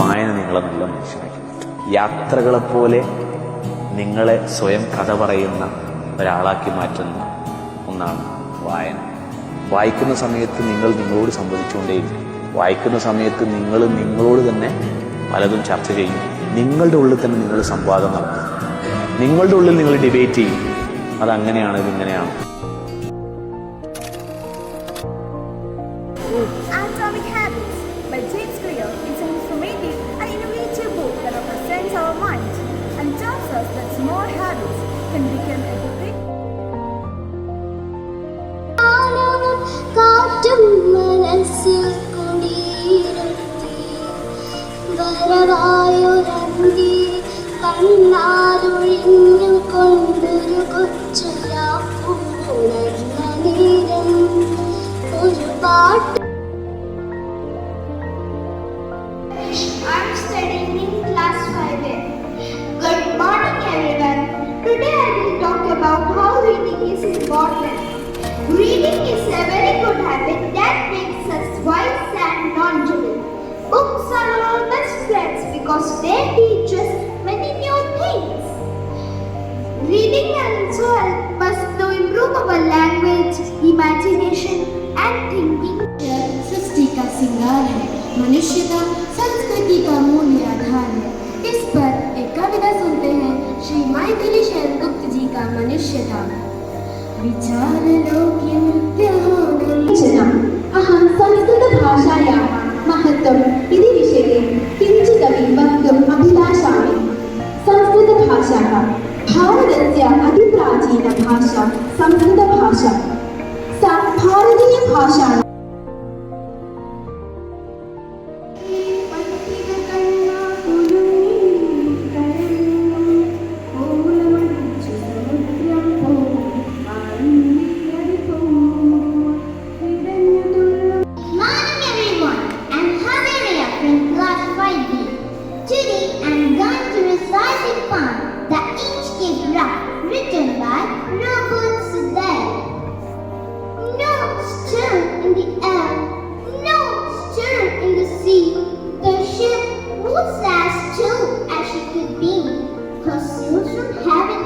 വായന നിങ്ങളെ നല്ല മനുഷ്യനാക്കി. യാത്രകളെപ്പോലെ നിങ്ങളെ സ്വയം കഥ പറയുന്ന ഒരാളാക്കി മാറ്റുന്ന ഒന്നാണ് വായന. വായിക്കുന്ന സമയത്ത് നിങ്ങൾ നിങ്ങളോട് സംവദിച്ചുകൊണ്ടേയിരിക്കും. വായിക്കുന്ന സമയത്ത് നിങ്ങൾ നിങ്ങളോട് തന്നെ പലതും ചർച്ച ചെയ്യും. നിങ്ങളുടെ ഉള്ളിൽ തന്നെ നിങ്ങൾ സംവാദം നടത്തും. നിങ്ങളുടെ ഉള്ളിൽ നിങ്ങൾ ഡിബേറ്റ് ചെയ്യും. അതങ്ങനെയാണ്, ഇതിങ്ങനെയാണ്. Atomic Habits by James Clear is an informative and innovative book that represents our mind and tells us that small habits can become a big കാറ്റും മനസ്സിൽ കുടിയിരുത്തി വരവായൊരന്തി കണ്ണാലൊഴിഞ്ഞു കൊണ്ടൊരു കൊച്ചുലാപ്പുണർന്ന നേരം ഒരു പാട്ട്. I'm studying in class 5A. Good morning everyone. Today I will talk about how reading is important. Reading is a very good habit that makes us wise and knowledgeable. Books are our best friends because they teach us many new things. Reading also helps us to improve our language, imagination and thinking. सृष्टि का सिंगार है, मनुष्यता संस्कृति का मूल आधार है. इस पर एक कविता सुनते हैं श्री मैथिली शरण गुप्त जी का मनुष्यता. विचार लोक्य नृत्यहोनं अहं संस्कृतभाषायाः महत्त्वम् इति विषये किञ्चिदपि वक्तुम् अभिलाषामि. संस्कृतभाषा भारतस्य अतिप्राचीनभाषा संस्कृतभाषा. सा भारतीयभाषा. Written by Robert Sedell. Notes stir in the air, notes stir in the sea. The ship was as still as she could be, pursued from heaven.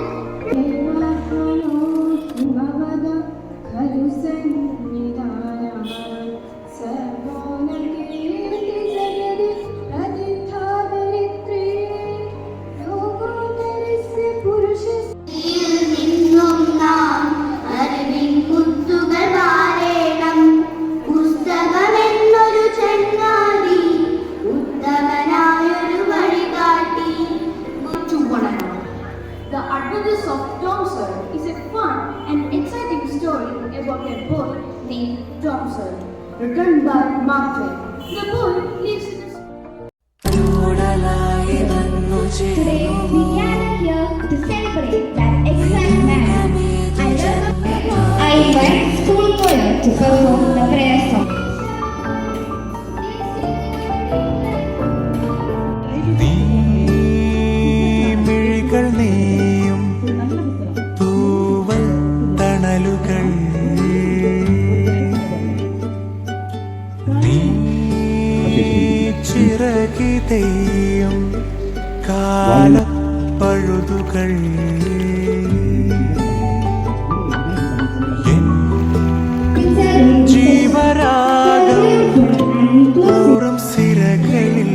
The Adventures of Tom Sawyer is a fun and exciting story about a boy named Tom Sawyer, written by Mark Twain. The boy lives in a Today we gather here to celebrate that exact man. I invite school choir to perform the prayer song. ചിറകിതേയും കാലപ്പഴുതുകൾ ജീവരാഗം ൂറും സിരകളിൽ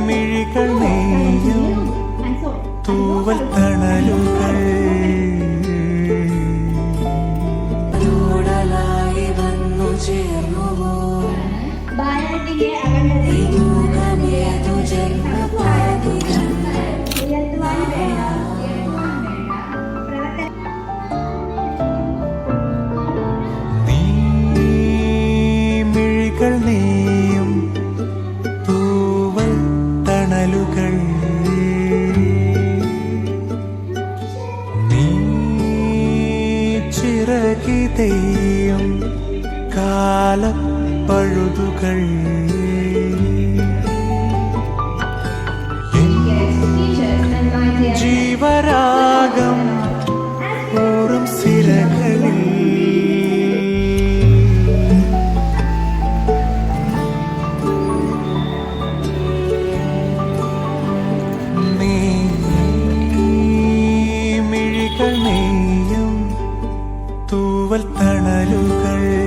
മിഴികൾ നെയ്യും തൂവൽ തണലുകൾ വന്നു ചേർന്നുവോ ഭാരതീയ അഖണ്ഡതയും ഉയർത്തുവാൻ വേണ്ട നീ മിഴികൾ നെയ്യും തൂവൽ തണലുകൾ നീ ചിറകിതേയും കാലപ്പഴുതുകൾ ജീവര തൂവൽ തണലുകൾ